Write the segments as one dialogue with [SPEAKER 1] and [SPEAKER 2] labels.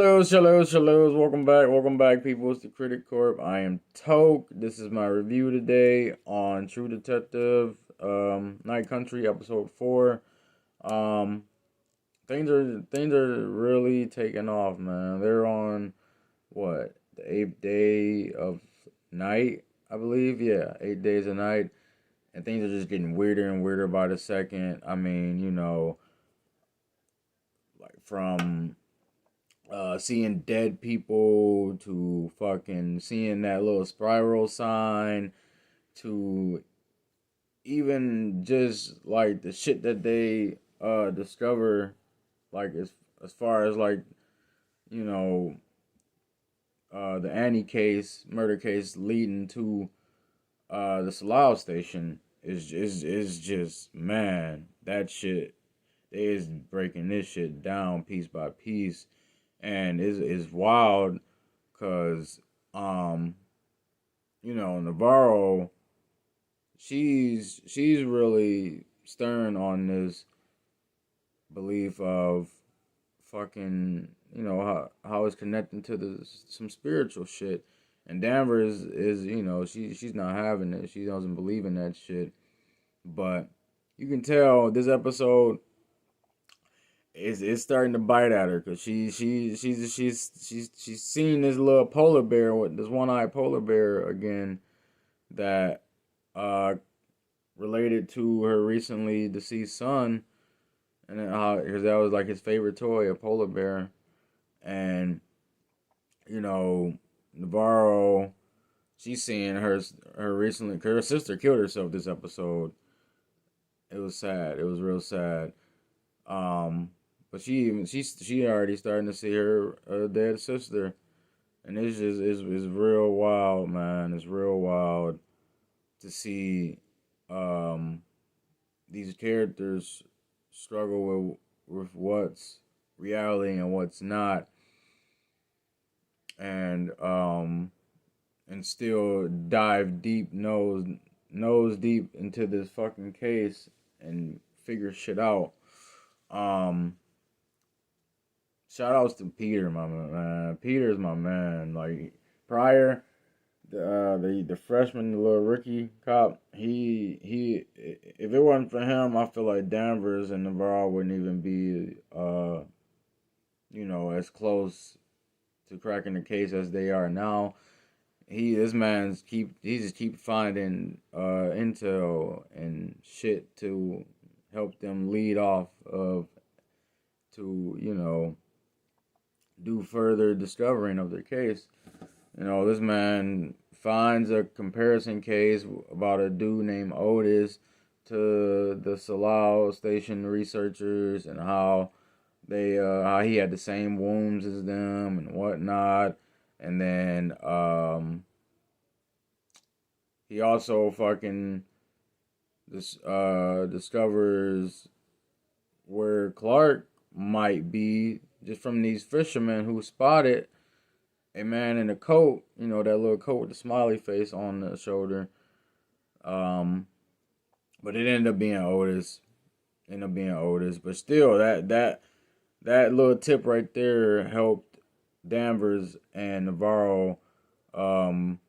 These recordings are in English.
[SPEAKER 1] Shallows. Welcome back, people. It's the Critic Corp. I am Toke. This is my review today on True Detective, Night Country, episode 4. Um, things are really taking off, man. They're on what, the eighth day of night, I believe. Yeah, 8 days a night, and things are just getting weirder and weirder by the second. I mean, like from seeing dead people to fucking seeing that little spiral sign to even just like the shit that they discover, like as far as like, you know the Annie case, murder case leading to the Salao station is just, man, that shit, they is breaking this shit down piece by piece, and is wild, cause um Navarro, she's really stern on this belief of fucking, how it's connecting to some spiritual shit, and Danvers is, she's not having it. She doesn't believe in that shit, but you can tell this episode is starting to bite at her, because she's seen this little polar bear, with this one-eyed polar bear again, that uh related to her recently deceased son, and then because that was like his favorite toy, a polar bear. And you know Navarro, she's seeing her recently, cause her sister killed herself this episode. It was sad. It was real sad. Um, but she already starting to see her dead sister, and it's just is real wild, man. It's real wild to see um these characters struggle with what's reality and what's not, and still dive deep, nose deep into this fucking case and figure shit out. Um, Shout outs to Peter, my man. Peter's my man. Like, prior, the freshman, the little rookie cop, he if it wasn't for him, I feel like Danvers and Navarro wouldn't even be as close to cracking the case as they are now. He just keep finding intel and shit to help them lead off of, to do further discovering of their case. This man finds a comparison case about a dude named Otis to the Salao station researchers, and how he had the same wounds as them and whatnot. And then he also fucking discovers where Clark might be, just from these fishermen who spotted a man in a coat, that little coat with the smiley face on the shoulder. Um, but it ended up being Otis. But still, that little tip right there helped Danvers and Navarro um,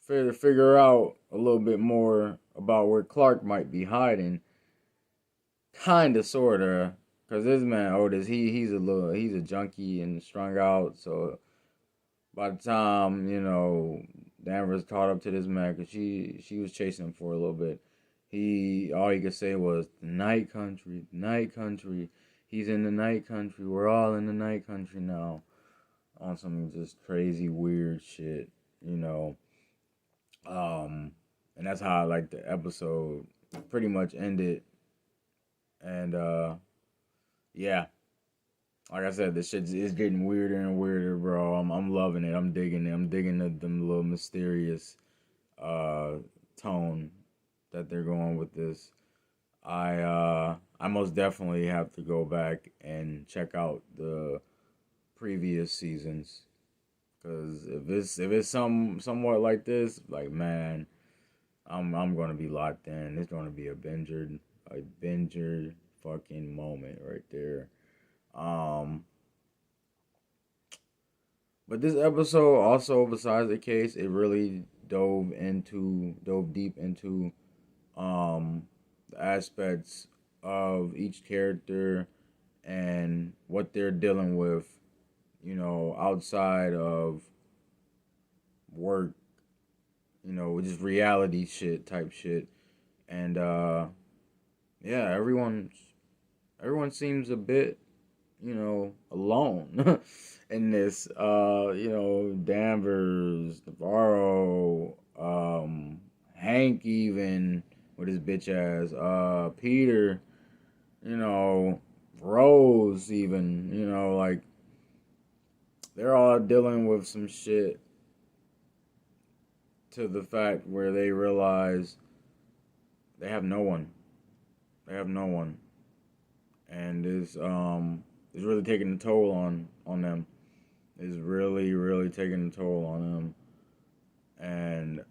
[SPEAKER 1] figure out a little bit more about where Clark might be hiding. Kinda, sorta, cause this man Otis, he's a junkie and strung out. So by the time Danvers caught up to this man, cause she was chasing him for a little bit, all he could say was night country, night country. He's in the night country. We're all in the night country now. On some just crazy weird shit, you know. And that's how, like, the episode pretty much ended. And yeah, like I said, this shit is getting weirder and weirder, bro. I'm loving it. I'm digging it. I'm digging them little mysterious uh tone that they're going with this. I most definitely have to go back and check out the previous seasons, because if it's somewhat like this, like, man, I'm gonna be locked in. It's gonna be a binger fucking moment right there. Um, But this episode also, besides the case, it really dove deep into the aspects of each character and what they're dealing with, outside of work, just reality shit type shit. And yeah, everyone seems a bit, alone in this. Danvers, Navarro, Hank, even with his bitch ass, Peter, you know, Rose, even, like they're all dealing with some shit to the fact where they realize they have no one. They have no one, and it's really taking a toll on them. It's really really taking a toll on them, and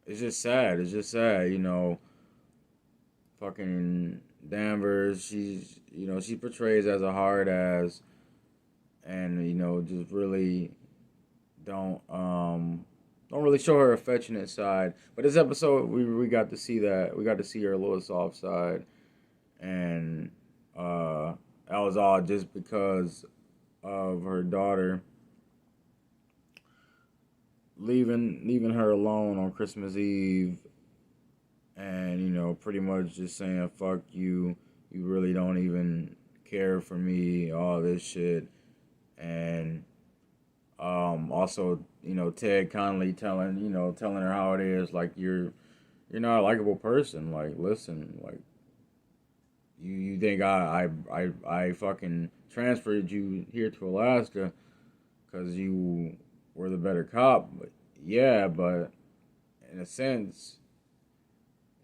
[SPEAKER 1] it's just sad. It's just sad, Fucking Danvers, she portrays as a hard ass, and just really don't don't really show her affectionate side. But this episode, we got to see that. We got to see her little soft side, and that was all just because of her daughter leaving her alone on Christmas Eve, and pretty much just saying fuck you. You really don't even care for me. All this shit, and also, Ted Connolly telling her how it is. Like, you're not a likable person. Like, listen, like, you think I fucking transferred you here to Alaska because you were the better cop. But yeah, but in a sense,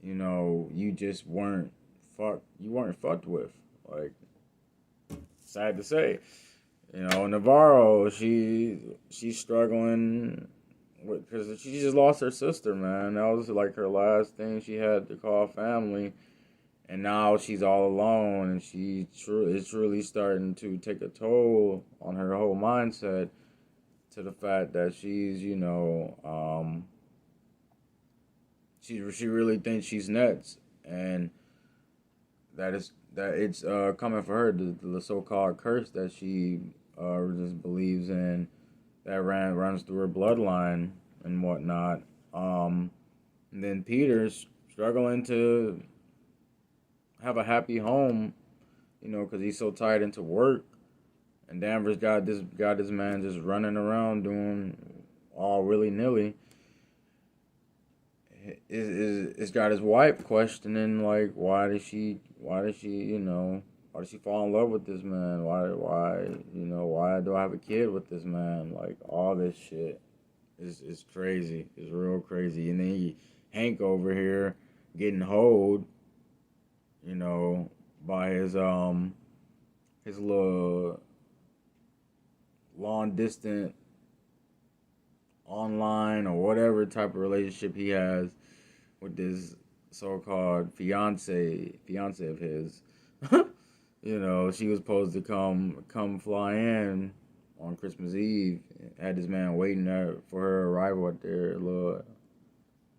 [SPEAKER 1] you just weren't fucked with. Like, sad to say. Navarro, she's struggling because she just lost her sister, man. That was like her last thing she had to call family, and now she's all alone, and it's truly starting to take a toll on her whole mindset. To the fact that she really thinks she's nuts, and that it's coming for her, the so-called curse that she just believes in, that runs through her bloodline and whatnot. And then Peter's struggling to have a happy home, because he's so tied into work. And Danvers got this man just running around doing all willy nilly. It's got his wife questioning, like, why did she fall in love with this man? Why do I have a kid with this man? Like, all this shit is crazy. It's real crazy. And then Hank over here getting hoed, by his little long distance online or whatever type of relationship he has with this so-called fiance of his. She was supposed to come fly in on Christmas Eve. Had this man waiting for her arrival at their little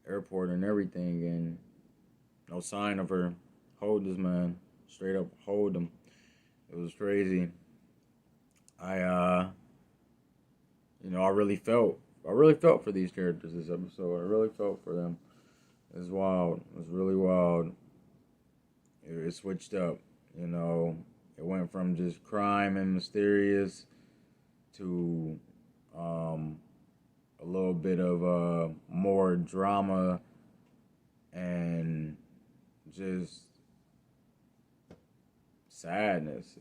[SPEAKER 1] airport and everything, and no sign of her. Hold this man, straight up hold him. It was crazy. I I really felt for these characters this episode. I really felt for them. It's wild. It's really wild. It switched up. It went from just crime and mysterious to a little bit of more drama and just sadness.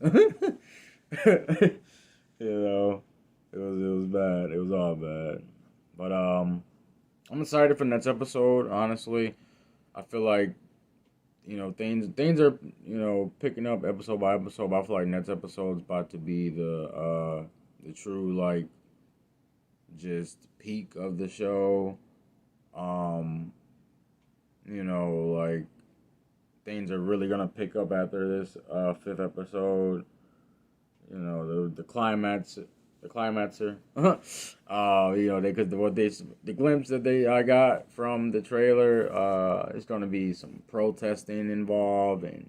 [SPEAKER 1] It was bad. It was all bad. But I'm excited for the next episode. Honestly, I feel like things are picking up episode by episode. But I feel like next episode is about to be the true, like, just peak of the show. Like, things are really gonna pick up after this fifth episode. The climax the climaxer. You know, the glimpse that I got from the trailer, it's gonna be some protesting involved and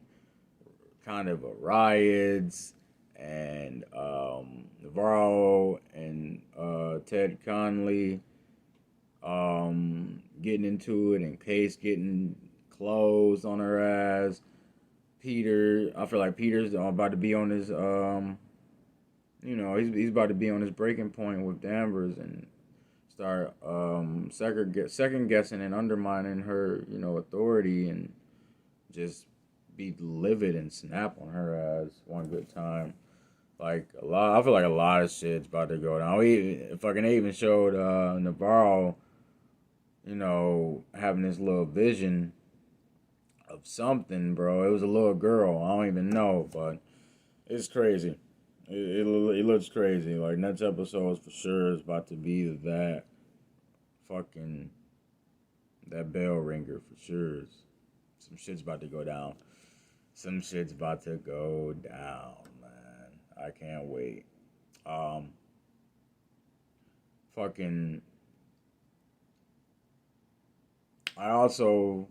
[SPEAKER 1] kind of a riots and Navarro and Ted Conley getting into it and Case getting closed on her ass. Peter, I feel like Peter's about to be on his you know, he's about to be on his breaking point with Danvers and start second guessing and undermining her, you know, authority and just be livid and snap on her ass one good time. Like I feel like a lot of shit's about to go down. They even showed Navarro, you know, having this little vision of something, bro. It was a little girl. I don't even know, but it's crazy. It looks crazy. Like next episode for sure is about to be that fucking that bell ringer for sure. Some shit's about to go down. Some shit's about to go down, man. I can't wait. Fucking. I also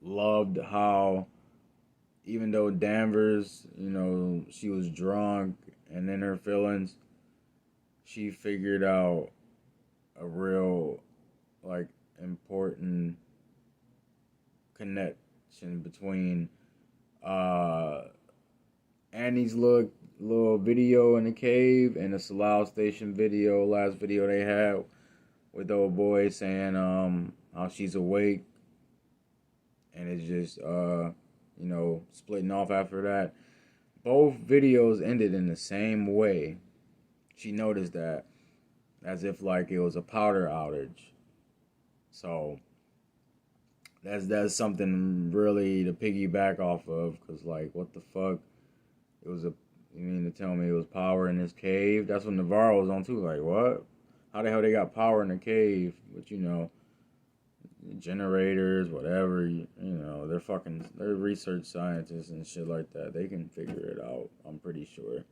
[SPEAKER 1] loved how, even though Danvers, you know, she was drunk and in her feelings, she figured out a real, like, important connection between Annie's little video in the cave and the Salau Station video, last video they had with the old boy saying how she's awake, and it's just you know, splitting off after that. Both videos ended in the same way. She noticed that, as if like it was a powder outage. So that's something really to piggyback off of, because like, what the fuck? It was you mean to tell me it was power in this cave? That's what Navarro was on too. Like, what? How the hell they got power in the cave? But you know, generators, whatever, you know, they're research scientists and shit like that. They can figure it out, I'm pretty sure.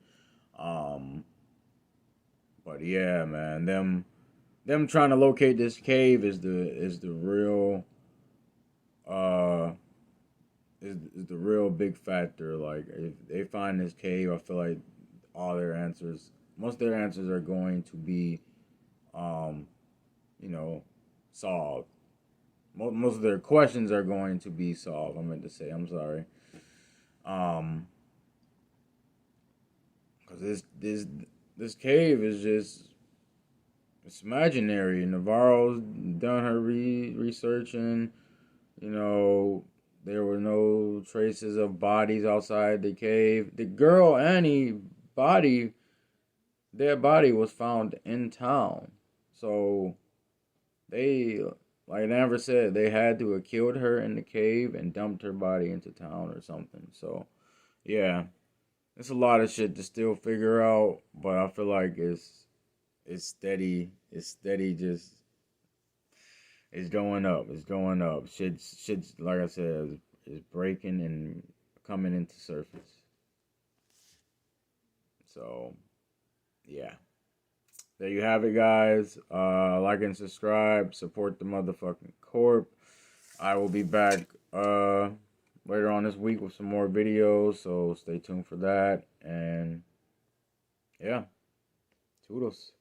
[SPEAKER 1] But yeah, man, them trying to locate this cave is the real is the real big factor. Like, if they find this cave, I feel like most of their answers are going to be you know, solved. Most of their questions are going to be solved. I meant to say, I'm sorry. Because this cave is just, it's imaginary. Navarro's done her research, and you know, there were no traces of bodies outside the cave. The girl Annie their body was found in town, so they, like Amber said, they had to have killed her in the cave and dumped her body into town or something. So, yeah, it's a lot of shit to still figure out, but I feel like it's steady. It's steady. Just it's going up. It's going up. Shit's like I said, is breaking and coming into surface. So, yeah. There you have it, guys. Like and subscribe. Support the motherfucking corp. I will be back later on this week with some more videos, so stay tuned for that. And yeah, toodles.